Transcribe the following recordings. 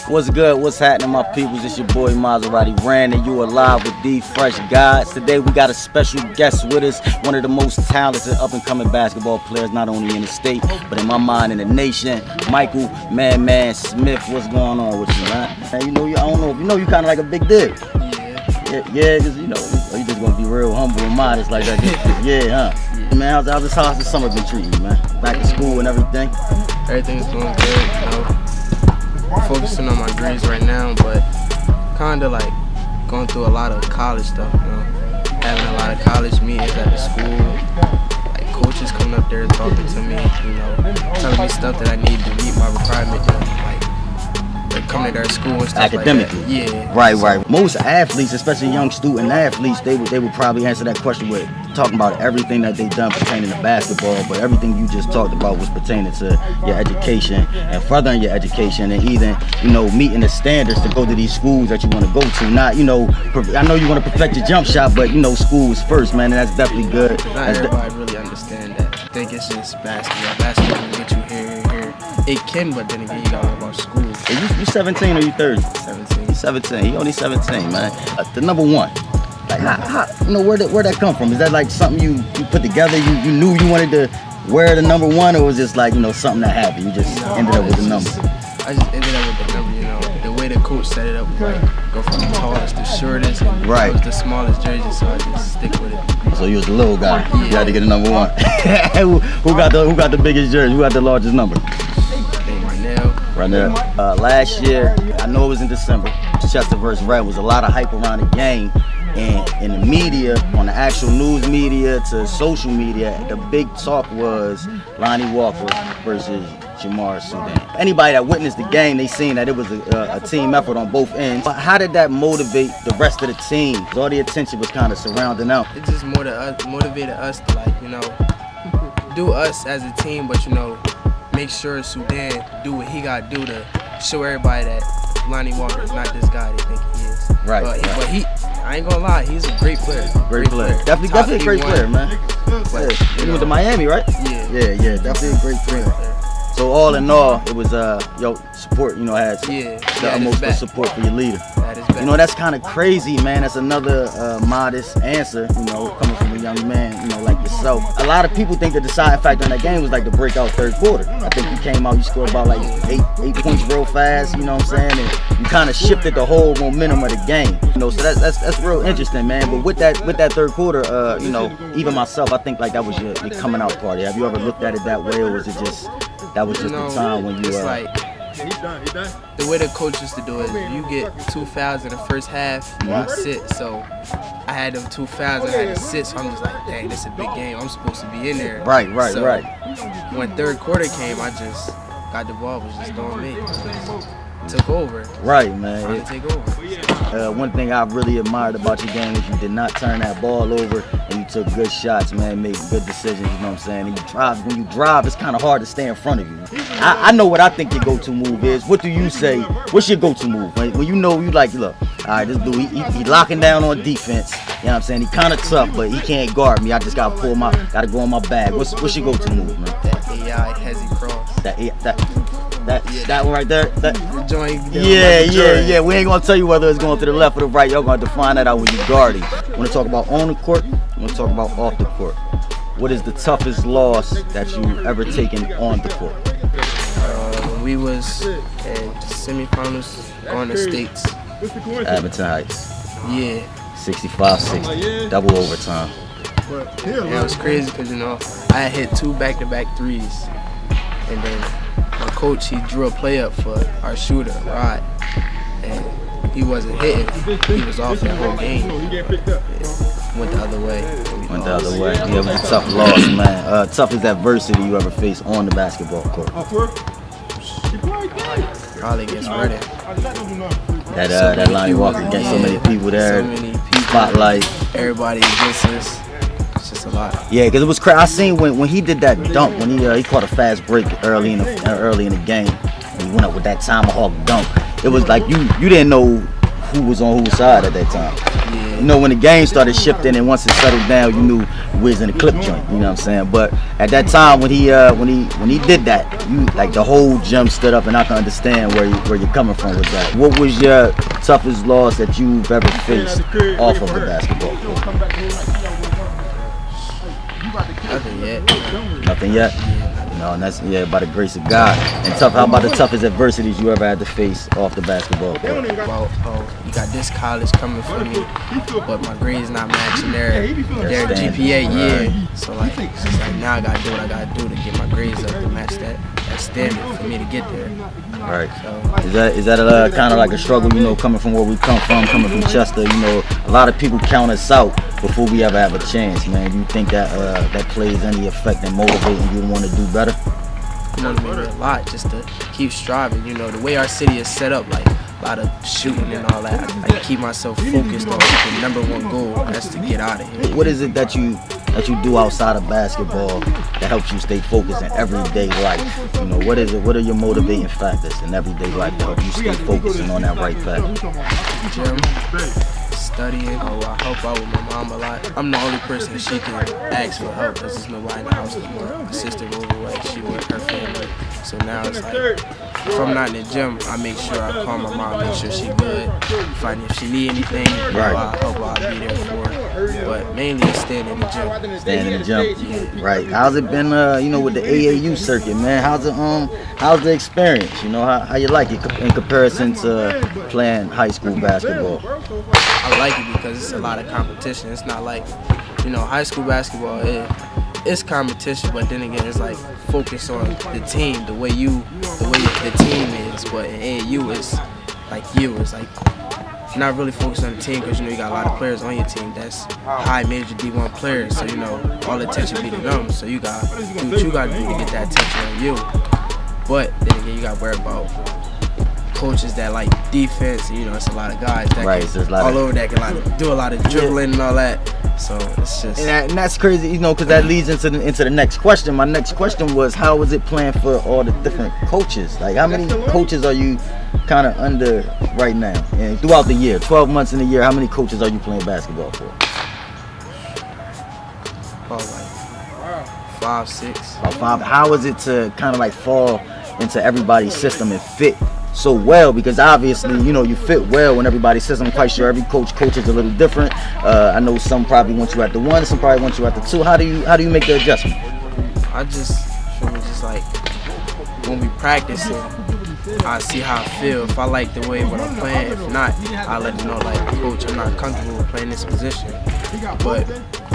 What's good? What's happening, my peoples? It's your boy Maserati Rand, and you are live with the Fresh Gods. Today we got a special guest with us, one of the most talented up-and-coming basketball players, not only in the state, but in my mind, in the nation. Michael Man Smith. What's going on with you, man? Hey, I don't know if you know, you kind of like a big dick. Yeah, cause you just gonna be real humble and modest like that. Yeah. Man, how's the summer been treating you, man? Back to school and everything. Everything's going good. Focusing on my grades right now, but kind of like going through a lot of college stuff. Having a lot of college meetings at the school. Like coaches coming up there talking to me, telling me stuff that I need to meet my requirement to, they're coming to their school and stuff academically. Like that. Yeah. Right. Most athletes, especially young student athletes, they would probably answer that question with talking about everything that they've done pertaining to basketball, but everything you just talked about was pertaining to your education and furthering your education and even, meeting the standards to go to these schools that you want to go to. Not, I know you want to perfect your jump shot, but school is first, man, and that's definitely good. Not everybody really understand that. I think it's just basketball. Basketball can get you here. It can, but then again, you gotta worry about school. You 17 or you 30? 17. 17. He only 17, man. The number one. Like, where'd that come from? Is that like something you put together? You knew you wanted to wear the number one, or was it just like, something that happened? You just ended up with the number? I just ended up with the number, The way the coach set it up was like, go from the tallest to shortest. And right. It was the smallest jersey, so I just stick with it. So you was the little guy. Yeah. You had to get the number one. who got the biggest jersey? Who got the largest number? Right now. Last year, I know it was in December, Chester versus Red, was a lot of hype around the game, and in the media, on the actual news media to social media, the big talk was Lonnie Walker versus Jamar Sudan. Anybody that witnessed the game, they seen that it was a team effort on both ends. But how did that motivate the rest of the team? All the attention was kind of surrounding them. It just motivated us to do us as a team, but make sure Sudan do what he got to do to show everybody that Lonnie Walker is not this guy they think he is. Right. But he, I ain't gonna lie, he's a great player. Great player. Definitely a great player, man. He went to Miami, right? Yeah. Definitely a great player. So all in all, it was support. Had the utmost support for your leader. That's kind of crazy, man. That's another modest answer, coming from a young man, like yourself. A lot of people think the deciding factor in that game was like the breakout third quarter. I think you came out, you scored about like eight points real fast. You know what I'm saying? And you kind of shifted the whole momentum of the game. So that's real interesting, man. But with that third quarter, even myself, I think like that was your coming out party. Have you ever looked at it that way, or was it just that was just the time when you? It's like the way the coach used to do it. You get 2 fouls in the first half, you sit. So I had them 2 fouls, I had to sit. So I'm just like, dang, this is a big game. I'm supposed to be in there. Right. When third quarter came, I just got the ball, was just throwing me. Took over. Right, man. Trying to take over. One thing I really admired about your game is you did not turn that ball over, and you took good shots, man. Made good decisions. You know what I'm saying? And when you drive, it's kind of hard to stay in front of you. I know what I think your go-to move is. What do you say? What's your go-to move? When you like, look, all right, this dude, he locking down on defense. You know what I'm saying? He kind of tough, but he can't guard me. I just gotta go on my bag. What's your go-to move, man? That AI hezzy cross. That one right there. The joint. Yeah. We ain't gonna tell you whether it's going to the left or the right. Y'all gonna have to find that out when you guard it. Want to talk about on the court? Want to talk about off the court? What is the toughest loss that you ever taken on the court? When we was in semifinals going to states. Abington Heights. Yeah. 65-60. Double overtime. Yeah, it was crazy because I had hit 2 back-to-back threes, and then my coach, he drew a play up for our shooter, Rod, and he wasn't hitting. He was off that whole game. Went the other way. Yeah, it was a tough loss, man. Toughest adversity you ever faced on the basketball court? Probably against Reddit. That Lonnie Walker against so many people there. So many people. Spotlight. Everybody against us. It's just a lot. Yeah, because it was crazy. I seen when he did that dunk, when he caught a fast break early in the game. He went up with that tomahawk dunk. It was like you didn't know who was on whose side at that time. Yeah. You know, when the game started shifting and once it settled down, you knew we was in the clip joint. You know what I'm saying? But at that time when he did that, you like the whole gym stood up, and I can understand where you're coming from with that. What was your toughest loss that you've ever faced off of the basketball court? Nothing yet. Nothing yet? No, and that's by the grace of God. And how about the toughest adversities you ever had to face off the basketball court? Well, you got this college coming for me, but my grades not matching their GPA. Yeah. So like now I gotta do what I gotta do to get my grades up to match that standard for me to get there. Right. So, is that a kind of like a struggle? You know, coming from where we come from, coming from Chester. You know, a lot of people count us out before we ever have a chance, man. Do you think that that plays any effect in motivating you to want to do better? Motivated a lot, just to keep striving. You know, the way our city is set up, like a lot of shooting and all that, I keep myself focused on the number one goal, that's to get out of here. What is it that you do outside of basketball that helps you stay focused in everyday life? You know, what is it? What are your motivating factors in everyday life to help you stay focused and on that right path? Gym, studying. I help out with my mom a lot. I'm the only person that she can ask for help because there's nobody in the house anymore. My sister moved away. She with her family. So now it's like, if I'm not in the gym, I make sure I call my mom, make sure she good. If she need anything, I help her, I'll be there for her. But mainly it's staying in the gym. Staying in the gym. Yeah. Right. How's it been, you know, with the AAU circuit, man? How's the experience? You know, how you like it in comparison to playing high school basketball? I like it because it's a lot of competition. It's not like, you know, high school basketball, it's competition, but then again, it's like focus on the team, the way the team is. But in AAU, it's like it's like not really focused on the team because, you know, you got a lot of players on your team that's high major D1 players, so, you know, all the attention be to them. So you got to do what you got to do to get that attention on you. But then again, you got to worry about coaches that like defense. You know, it's a lot of guys that over that can do a lot of dribbling and all that. So it's just and that's crazy, you know, because that leads into the next question. My next question was, how was it playing for all the different coaches? Like, how many coaches are you kind of under right now? And throughout the year, 12 months in a year, how many coaches are you playing basketball for? Like 5, 6. About 5. How is it to kind of like fall into everybody's system and fit so well? Because obviously, you know, you fit well in everybody's system. I'm quite sure every coach coaches a little different. I know some probably want you at the 1, some probably want you at the 2. How do you make the adjustment? I just like when we practice it, I see how I feel. If I like the way what I'm playing, if not, I let them know, like, coach, I'm not comfortable with playing this position. But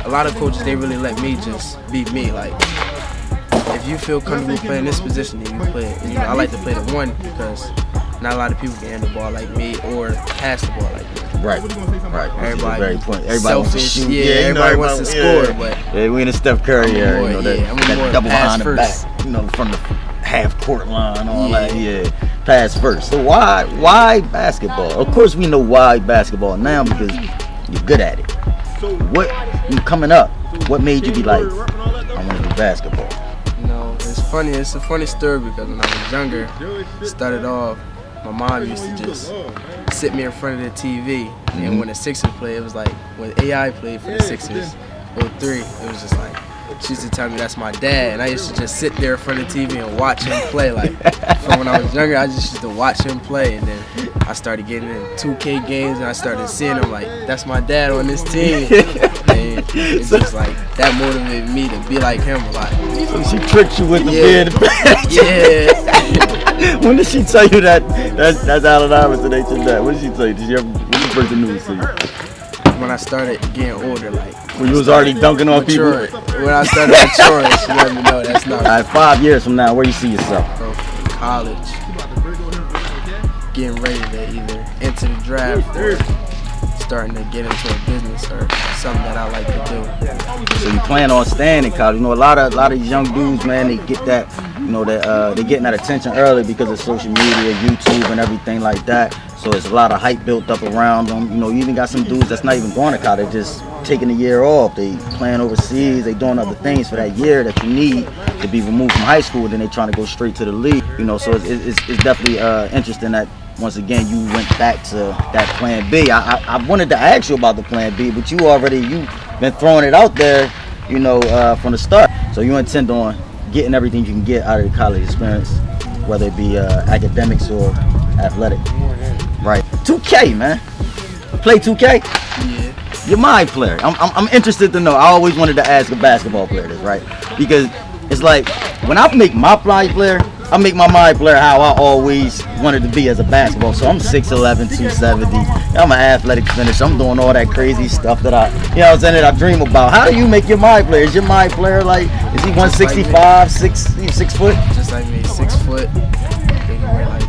a lot of coaches, they really let me just be me. Like, if you feel comfortable playing this position, then you play it. You know, I like to play the 1 because not a lot of people can hand the ball like me or pass the ball like me. Right. Everybody wants to shoot. Everybody wants to score, but we in the Steph Curry era, you know, that double behind the back, you know, from the half court line, all that. Pass first. So why basketball? Of course we know why basketball now, because you're good at it. What coming up? What made you be like, I want to do basketball? It's funny. It's a funny story because when I was younger, started off, my mom used to just sit me in front of the TV, and when the Sixers played, it was like when AI played for the Sixers, 03, it was just like, she used to tell me that's my dad, and I used to just sit there in front of the TV and watch him play. Like, from when I was younger, I just used to watch him play, and then I started getting in 2K games, and I started seeing him like, that's my dad on this team. And it's just like, that motivated me to be like him a lot. So she tricked you with the beard. Yeah. When did she tell you that's Allen Iverson ain't your dad? What did she tell you? What's the first news to you? When I started getting older, like when you was already dunking on people. When I started maturing, she let me know that's not. All right, 5 years from now, where you see yourself? College, getting ready to either enter the draft or starting to get into a business or something that I like to do. So you plan on staying in college? You know, a lot of these young dudes, man, they get that, you know, that they're getting that attention early because of social media, YouTube, and everything like that. So it's a lot of hype built up around them. You know, you even got some dudes that's not even going to college, just taking a year off. They playing overseas, they doing other things for that year that you need to be removed from high school, and then they trying to go straight to the league. You know, so it's definitely interesting that once again you went back to that plan B. I wanted to ask you about the plan B, but you've been throwing it out there, you know, from the start. So you intend on getting everything you can get out of the college experience, whether it be academics or athletic. Right. 2K, man. Play 2K? Yeah. You're my player. I'm interested to know. I always wanted to ask a basketball player this, right? Because it's like when I make my player, I make my mind player how I always wanted to be as a basketball. So I'm 6'11", 270. I'm an athletic finisher. I'm doing all that crazy stuff that that I dream about. How do you make your mind player? Is your mind player like, is he 165, 6 foot? Just like me, 6 foot. I think we're like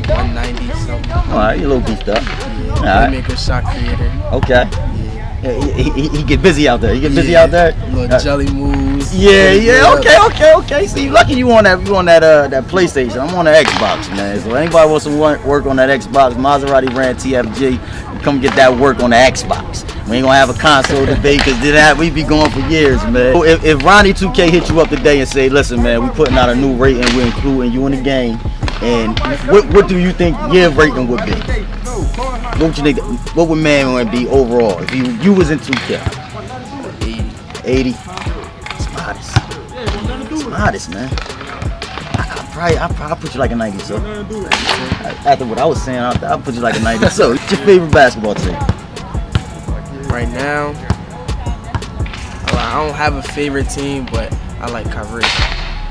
190 something. All right, you're a little beefed up. Yeah. All right. Maker, shot creator. Okay. Yeah. He get busy out there. He get busy out there. Little jelly moves. Yeah. Okay. See, you lucky you on that PlayStation. I'm on the Xbox, man. So anybody wants to work on that Xbox, Maserati ran TFG. Come get that work on the Xbox. We ain't gonna have a console debate because we be going for years, man. If Ronnie 2K hit you up today and say, listen, man, we putting out a new rating, we're including you in the game, and what do you think your rating would be? What would you think? What would man want to be overall if you was in 2K? 80. It's modest, man. I'll probably put you like a 90. So after what I was saying, I'll put you like a 90. So, what's your favorite basketball team? Right now, I don't have a favorite team, but I like Kyrie.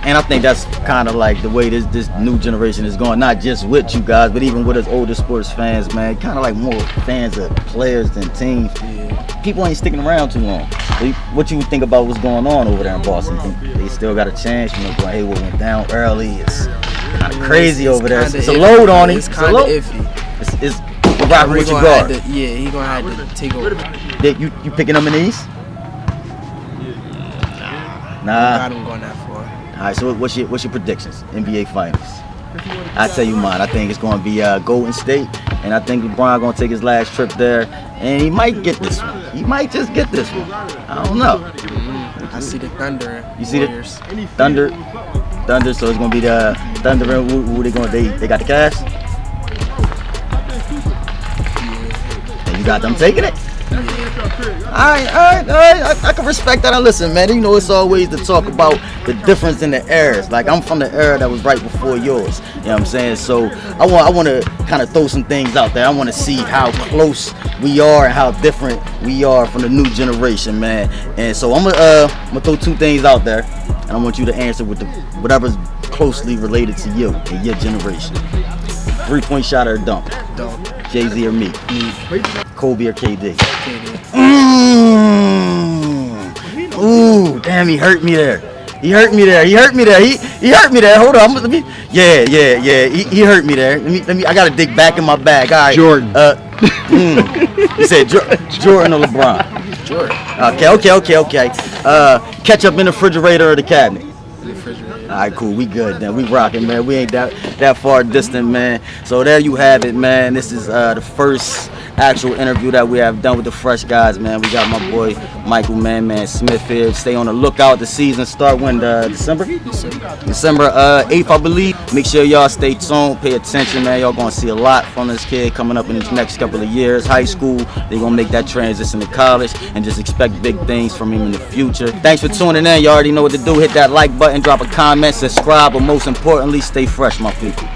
And I think that's kind of like the way this new generation is going, not just with you guys, but even with us older sports fans, man. Kind of like more fans of players than teams. Yeah. People ain't sticking around too long. What you would think about what's going on over there in Boston? Think they still got a chance? You know, going, hey, what went down early? It's kind of crazy over there. It's a load on him. It's kind of iffy. It's rocking with your guard. He gonna have to take over. You picking them in the East? Nah. I don't going that far. All right, so what's your predictions? NBA Finals. I tell you mine. I think it's going to be Golden State, and I think LeBron going to take his last trip there, and he might get this one. He might just get this one. I don't know. I see the Thunder. You see Warriors. the Thunder. So it's going to be the Thunder. And who they going? They got the Cavs. And you got them taking it. All right. I can respect that. Listen, man, you know it's always to talk about the difference in the eras. Like I'm from the era that was right before yours. You know what I'm saying? So I want to kind of throw some things out there. I want to see how close we are and how different we are from the new generation, man. And so I'm gonna throw two things out there, and I want you to answer with whatever's closely related to you and your generation. 3-point shot or dunk? Dunk. Jay-Z or me? Kobe or KD? Ooh, damn, he hurt me there. He hurt me there. Hold on. Yeah. He hurt me there. Let me. I gotta dig back in my bag. All right. Jordan. You said Jordan or LeBron? Jordan. Okay. Ketchup in the refrigerator or the cabinet? Refrigerator. All right, cool. We good then. We rocking, man. We ain't that far distant, man. So there you have it, man. This is the first actual interview that we have done with the Fresh Guys, man. We got my boy Michael Man Smith here. Stay on the lookout. The season start when? December 8th, I believe. Make sure y'all stay tuned. Pay attention, man. Y'all gonna see a lot from this kid coming up in these next couple of years. High school, they gonna make that transition to college, and just expect big things from him in the future. Thanks for tuning in. You already know what to do. Hit that like button, drop a comment, subscribe, but most importantly, stay fresh, my people.